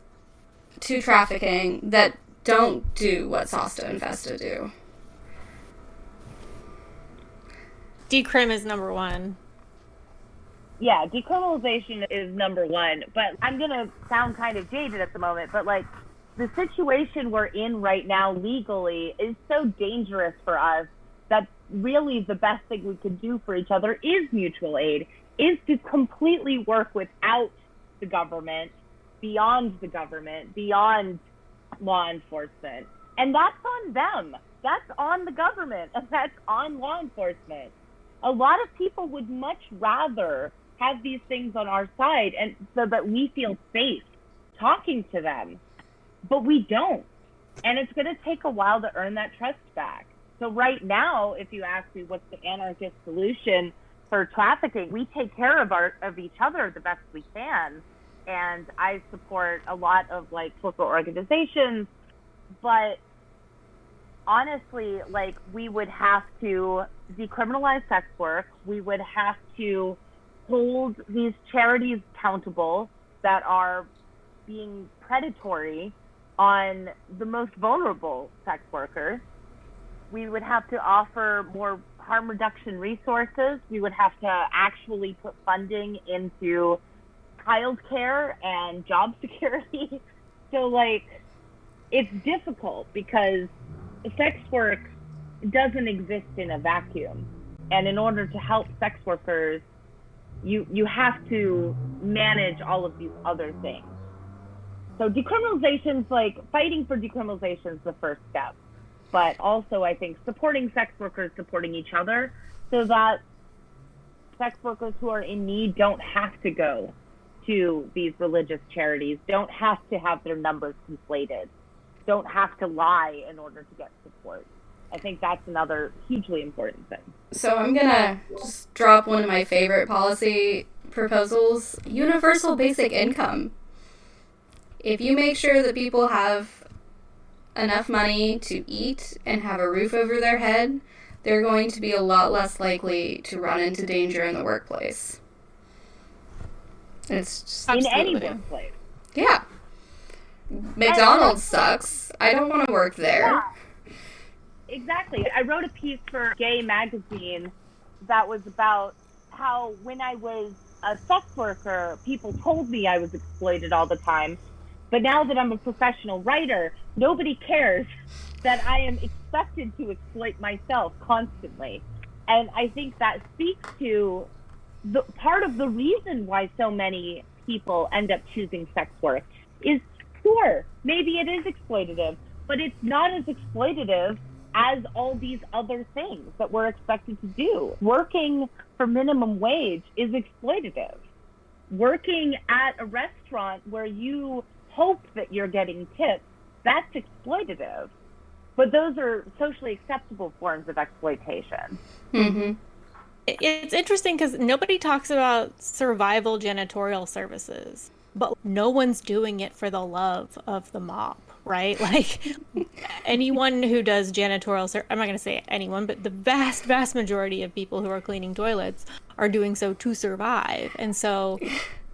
to trafficking that don't do what Sosta and Festa do? Decrim is number one. Yeah, decriminalization is number one. But I'm going to sound kind of jaded at the moment, but like the situation we're in right now legally is so dangerous for us that really the best thing we can do for each other is mutual aid, is to completely work without the government, beyond the government, beyond law enforcement. And that's on them. That's on the government, and that's on law enforcement. A lot of people would much rather have these things on our side, and so that we feel safe talking to them, but we don't. And it's going to take a while to earn that trust back. So right now, if you ask me what's the anarchist solution for trafficking, we take care of each other the best we can. And I support a lot of like local organizations, but honestly, like we would have to decriminalize sex work. We would have to hold these charities accountable that are being predatory on the most vulnerable sex workers. We would have to offer more harm reduction resources. We would have to actually put funding into childcare and job security. So like, it's difficult because sex work doesn't exist in a vacuum. And in order to help sex workers, you have to manage all of these other things. So decriminalization's like, fighting for decriminalization is the first step. But also, I think supporting sex workers, supporting each other, so that sex workers who are in need don't have to go to these religious charities, don't have to have their numbers conflated, don't have to lie in order to get support. I think that's another hugely important thing. So I'm going to just drop one of my favorite policy proposals, universal basic income. If you make sure that people have enough money to eat and have a roof over their head, they're going to be a lot less likely to run into danger in the workplace. It's just in any workplace. Yeah. McDonald's sucks. I don't want to work there. Yeah, exactly. I wrote a piece for Gay magazine that was about how when I was a sex worker, people told me I was exploited all the time. But now that I'm a professional writer, nobody cares that I am expected to exploit myself constantly. And I think that speaks to the part of the reason why so many people end up choosing sex work is, sure, maybe it is exploitative, but it's not as exploitative as all these other things that we're expected to do. Working for minimum wage is exploitative. Working at a restaurant where you hope that you're getting tips, that's exploitative. But those are socially acceptable forms of exploitation. Mm-hmm. It's interesting because nobody talks about survival janitorial services, but no one's doing it for the love of the mop, right? Like anyone who does janitorial, I'm not going to say anyone, but the vast, vast majority of people who are cleaning toilets are doing so to survive. And so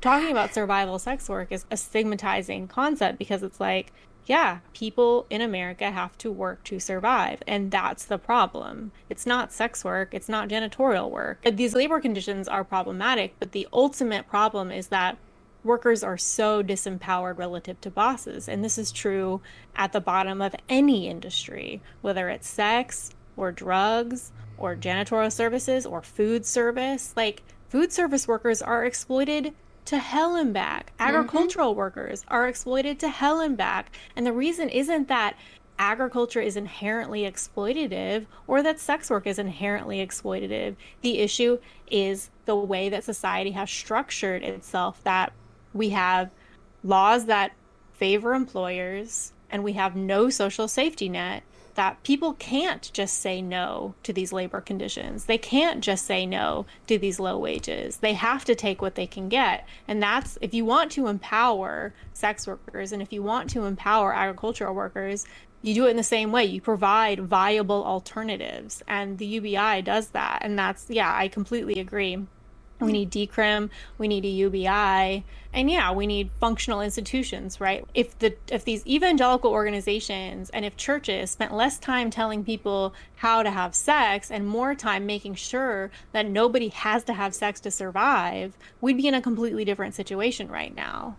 talking about survival sex work is a stigmatizing concept because it's like, yeah, people in America have to work to survive, and that's the problem. It's not sex work, it's not janitorial work. These labor conditions are problematic, but the ultimate problem is that workers are so disempowered relative to bosses, and this is true at the bottom of any industry, whether it's sex or drugs or janitorial services or food service. Like, food service workers are exploited to hell and back. Agricultural workers are exploited to hell and back. And the reason isn't that agriculture is inherently exploitative or that sex work is inherently exploitative. The issue is the way that society has structured itself, that we have laws that favor employers and we have no social safety net, that people can't just say no to these labor conditions. They can't just say no to these low wages. They have to take what they can get. And that's, if you want to empower sex workers and if you want to empower agricultural workers, you do it in the same way. You provide viable alternatives. And the UBI does that. And that's, yeah, I completely agree. We need decrim, we need a UBI, and yeah, we need functional institutions, right? If these evangelical organizations and if churches spent less time telling people how to have sex and more time making sure that nobody has to have sex to survive, we'd be in a completely different situation right now.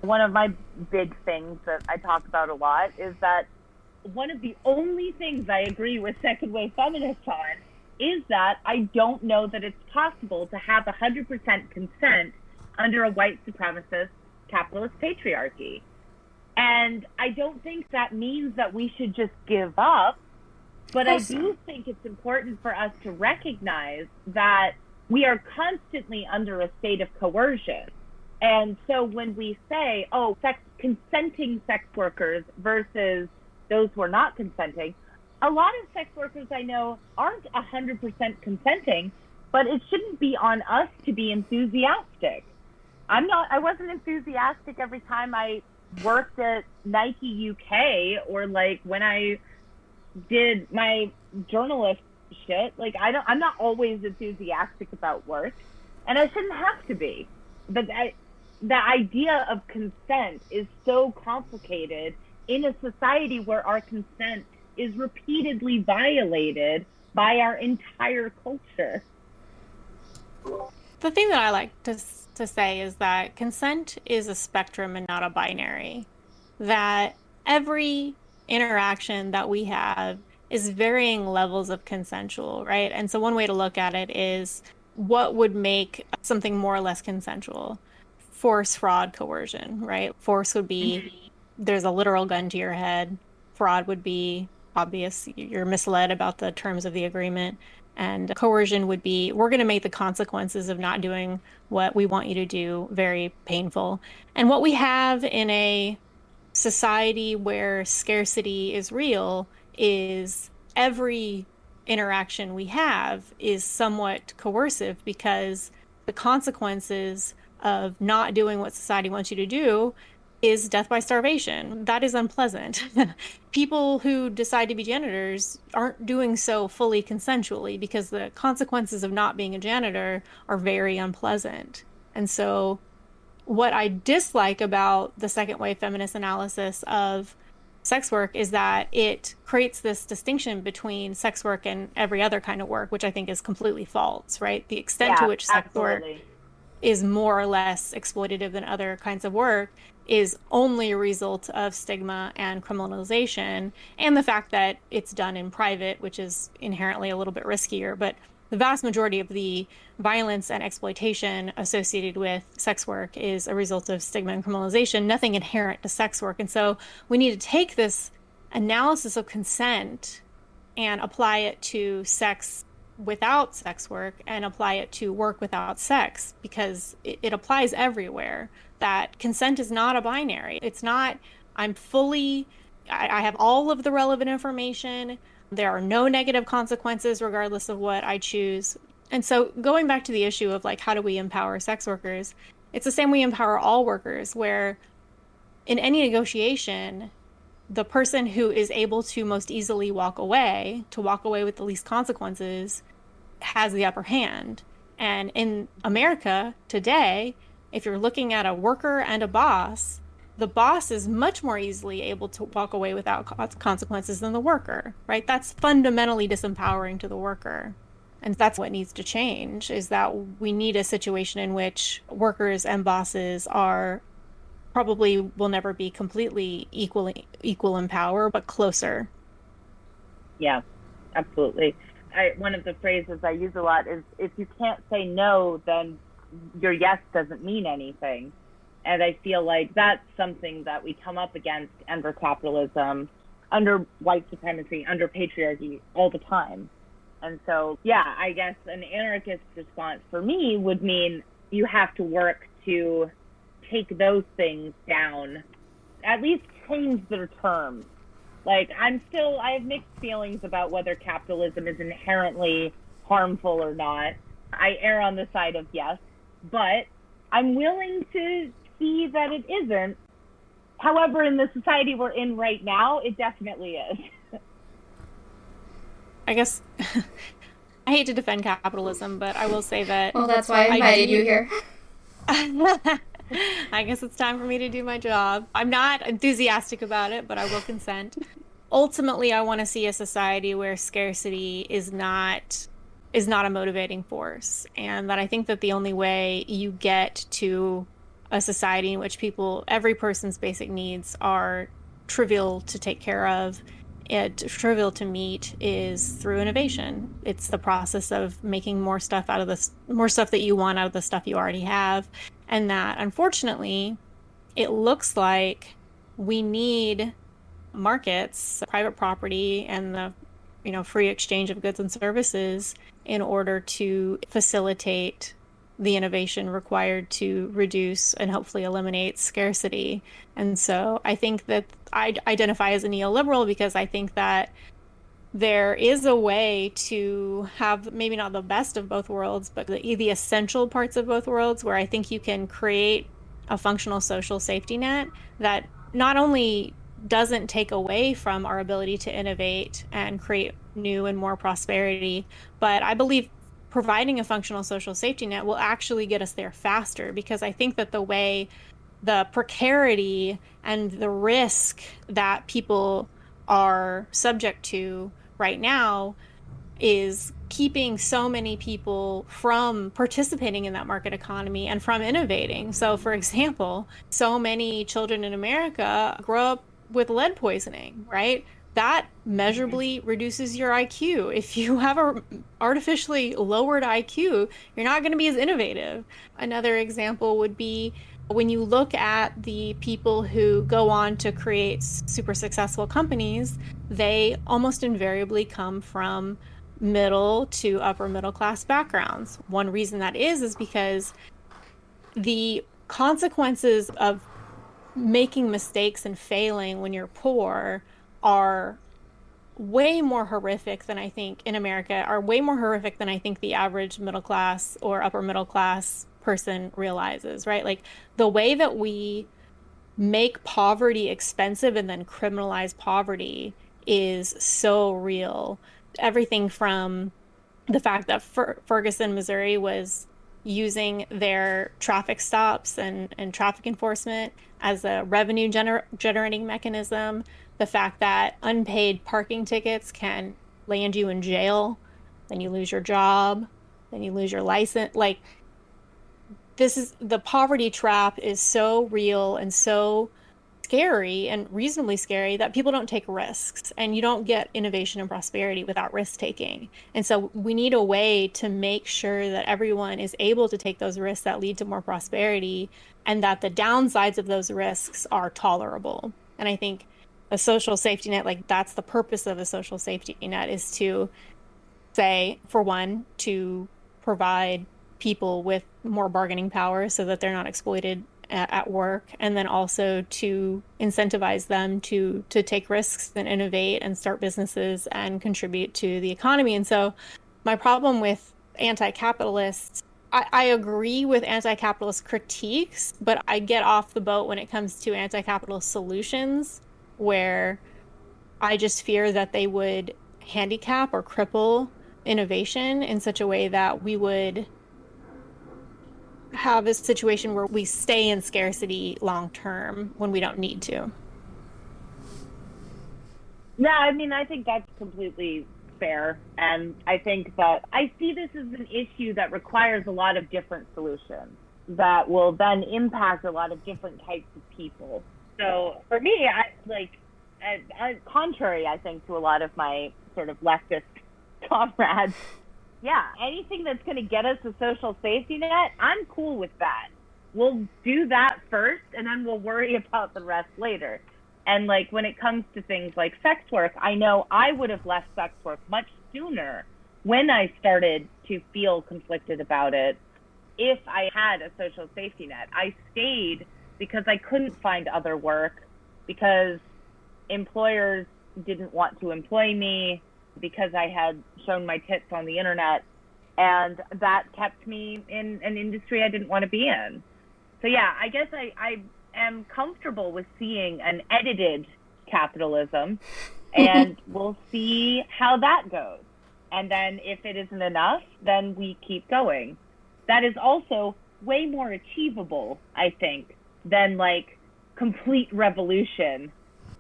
One of my big things that I talk about a lot is that one of the only things I agree with second wave feminists on is that I don't know that it's possible to have 100% consent under a white supremacist capitalist patriarchy. And I don't think that means that we should just give up, but I do think it's important for us to recognize that we are constantly under a state of coercion. And so when we say, oh, consenting sex workers versus those who are not consenting, a lot of sex workers I know aren't 100% consenting, but it shouldn't be on us to be enthusiastic. I wasn't enthusiastic every time I worked at Nike UK or like when I did my journalist shit. Like I'm not always enthusiastic about work, and I shouldn't have to be. But the idea of consent is so complicated in a society where our consent is repeatedly violated by our entire culture. The thing that I like to say is that consent is a spectrum and not a binary. That every interaction that we have is varying levels of consensual, right? And so one way to look at it is what would make something more or less consensual? Force, fraud, coercion, right? Force would be there's a literal gun to your head. Fraud would be obvious, you're misled about the terms of the agreement. And coercion would be, we're going to make the consequences of not doing what we want you to do very painful. And what we have in a society where scarcity is real is every interaction we have is somewhat coercive because the consequences of not doing what society wants you to do is death by starvation. That is unpleasant. People who decide to be janitors aren't doing so fully consensually because the consequences of not being a janitor are very unpleasant. And so what I dislike about the second wave feminist analysis of sex work is that it creates this distinction between sex work and every other kind of work, which I think is completely false, right? The extent to which sex work is more or less exploitative than other kinds of work is only a result of stigma and criminalization, and the fact that it's done in private, which is inherently a little bit riskier. But the vast majority of the violence and exploitation associated with sex work is a result of stigma and criminalization, nothing inherent to sex work. And so we need to take this analysis of consent and apply it to sex without sex work and apply it to work without sex, because it applies everywhere. That consent is not a binary. It's not, I have all of the relevant information. There are no negative consequences regardless of what I choose. And so going back to the issue of like, how do we empower sex workers? It's the same we empower all workers, where in any negotiation, the person who is able to most easily walk away with the least consequences, has the upper hand. And in America today, if you're looking at a worker and a boss, the boss is much more easily able to walk away without consequences than the worker, right? That's fundamentally disempowering to the worker. And that's what needs to change, is that we need a situation in which workers and bosses are probably will never be completely equal in power, but closer. Yeah, absolutely. One of the phrases I use a lot is, if you can't say no, then your yes doesn't mean anything. And I feel like that's something that we come up against under capitalism, under white supremacy, under patriarchy all the time. And so, yeah, I guess an anarchist response for me would mean you have to work to take those things down, at least change their terms. Like, I have mixed feelings about whether capitalism is inherently harmful or not. I err on the side of yes, but I'm willing to see that it isn't. However, in the society we're in right now, it definitely is. I guess I hate to defend capitalism, but I will say that... Well, that's why I invited you here. I guess it's time for me to do my job. I'm not enthusiastic about it, but I will consent. Ultimately, I want to see a society where scarcity is not a motivating force. And that I think that the only way you get to a society in which every person's basic needs are trivial to take care of, trivial to meet, is through innovation. It's the process of making more stuff that you want out of the stuff you already have. And that, unfortunately, it looks like we need markets, private property, and the free exchange of goods and services in order to facilitate the innovation required to reduce and hopefully eliminate scarcity. And so I think that I identify as a neoliberal because I think that there is a way to have maybe not the best of both worlds, but the essential parts of both worlds, where I think you can create a functional social safety net that not only doesn't take away from our ability to innovate and create new and more prosperity, but I believe providing a functional social safety net will actually get us there faster, because I think that the precarity and the risk that people are subject to right now is keeping so many people from participating in that market economy and from innovating. So, for example, so many children in America grow up with lead poisoning, right? That measurably reduces your IQ. If you have a artificially lowered IQ, you're not going to be as innovative. Another example would be when you look at the people who go on to create super successful companies, they almost invariably come from middle to upper middle class backgrounds. One reason that is because the consequences of making mistakes and failing when you're poor are way more horrific than I think in America, are way more horrific than I think the average middle class or upper middle class person realizes, right? Like, the way that we make poverty expensive and then criminalize poverty is so real. Everything from the fact that Ferguson, Missouri was using their traffic stops and traffic enforcement as a revenue generating mechanism, the fact that unpaid parking tickets can land you in jail, then you lose your job, then you lose your license. Like, the poverty trap is so real and so scary and reasonably scary that people don't take risks, and you don't get innovation and prosperity without risk taking. And so we need a way to make sure that everyone is able to take those risks that lead to more prosperity, and that the downsides of those risks are tolerable. And I think a social safety net, like that's the purpose of a social safety net, is to say, for one, to provide people with more bargaining power so that they're not exploited at work, and then also to incentivize them to take risks and innovate and start businesses and contribute to the economy. And so my problem with anti-capitalists, I agree with anti-capitalist critiques, but I get off the boat when it comes to anti-capitalist solutions, where I just fear that they would handicap or cripple innovation in such a way that we would have a situation where we stay in scarcity long term when we don't need to. Yeah, I mean, I think that's completely fair. And I think that I see this as an issue that requires a lot of different solutions that will then impact a lot of different types of people. So for me, contrary, I think, to a lot of my sort of leftist comrades, yeah, anything that's going to get us a social safety net, I'm cool with that. We'll do that first, and then we'll worry about the rest later. And like when it comes to things like sex work, I know I would have left sex work much sooner when I started to feel conflicted about it if I had a social safety net. I stayed because I couldn't find other work, because employers didn't want to employ me, because I had shown my tits on the internet, and that kept me in an industry I didn't want to be in. So yeah, I guess I am comfortable with seeing an edited capitalism, and we'll see how that goes. And then if it isn't enough, then we keep going. That is also way more achievable, I think, than like complete revolution.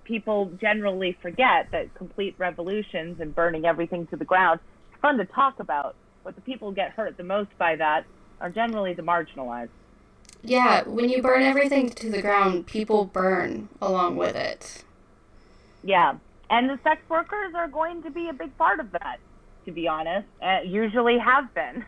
People generally forget that complete revolutions and burning everything to the ground, it's fun to talk about, but the people who get hurt the most by that are generally the marginalized. Yeah, when you burn everything to the ground, people burn along with it. Yeah, and the sex workers are going to be a big part of that, to be honest, usually have been.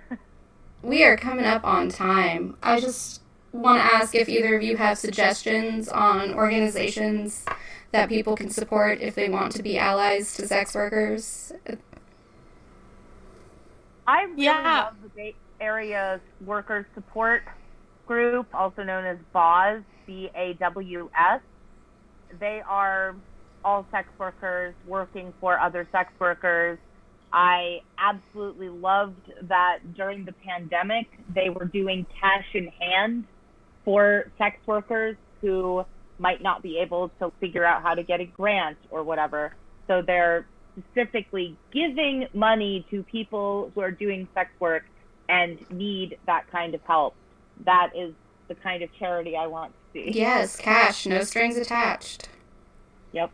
We are coming up on time. I just want to ask if either of you have suggestions on organizations that people can support if they want to be allies to sex workers. I really love the Bay Area Workers Support Group, also known as BAWS, BAWS. They are all sex workers working for other sex workers. I absolutely loved that during the pandemic, they were doing cash in hand for sex workers who might not be able to figure out how to get a grant or whatever. So they're specifically giving money to people who are doing sex work and need that kind of help. That is the kind of charity I want to see. Yes, cash, no strings attached. Yep.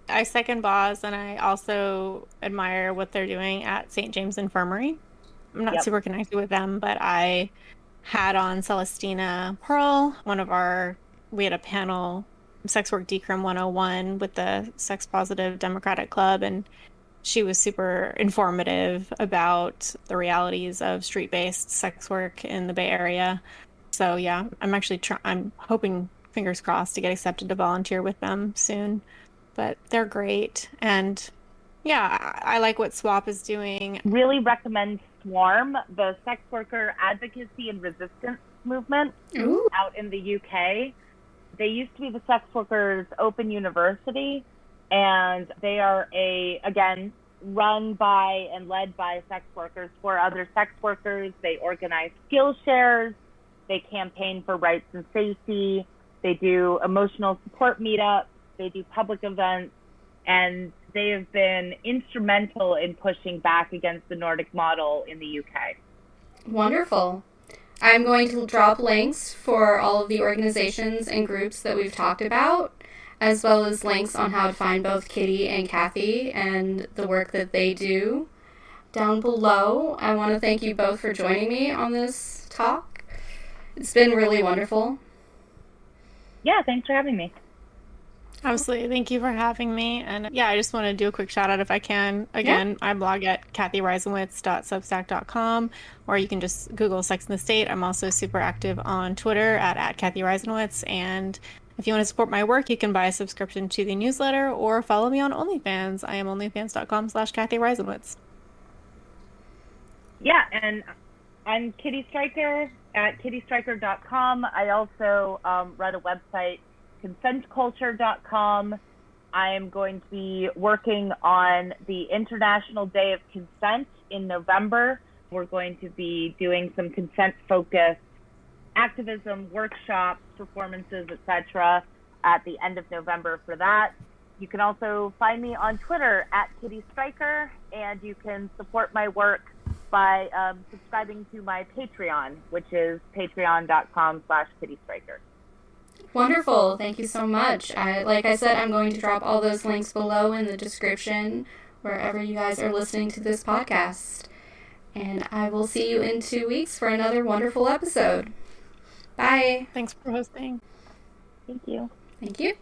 I second BAWS, and I also admire what they're doing at St. James Infirmary. I'm not super connected with them, but I had on Celestina Pearl, we had a panel, Sex Work Decrim 101, with the Sex Positive Democratic Club, and she was super informative about the realities of street-based sex work in the Bay Area. So yeah, I'm hoping, fingers crossed, to get accepted to volunteer with them soon. But they're great. And yeah, I like what SWAP is doing. Really recommend SWARM, the Sex Worker Advocacy and Resistance Movement. Ooh. Out in the UK. They used to be the Sex Workers Open University, and they are again, run by and led by sex workers for other sex workers. They organize skill shares. They campaign for rights and safety. They do emotional support meetups. They do public events, and they have been instrumental in pushing back against the Nordic model in the UK. Wonderful. I'm going to drop links for all of the organizations and groups that we've talked about, as well as links on how to find both Kitty and Kathy and the work that they do down below. I want to thank you both for joining me on this talk. It's been really wonderful. Yeah, thanks for having me. Absolutely. Thank you for having me. And yeah, I just want to do a quick shout out if I can. Again, I blog at kathyreisenwitz.substack.com, or you can just Google Sex in the State. I'm also super active on Twitter at Kathy Reisenwitz. And if you want to support my work, you can buy a subscription to the newsletter or follow me on OnlyFans. I am onlyfans.com/Kathy Reisenwitz. Yeah, and I'm Kitty Stryker at kittystryker.com. I also run a website, consentculture.com. I am going to be working on the International Day of Consent in November. We're going to be doing some consent-focused activism, workshops, performances, etc. at the end of November for that. You can also find me on Twitter at Kitty Stryker, and you can support my work by subscribing to my Patreon, which is patreon.com/kittystryker. Wonderful. Thank you so much. Like I said, I'm going to drop all those links below in the description wherever you guys are listening to this podcast. And I will see you in 2 weeks for another wonderful episode. Bye. Thanks for hosting. Thank you. Thank you.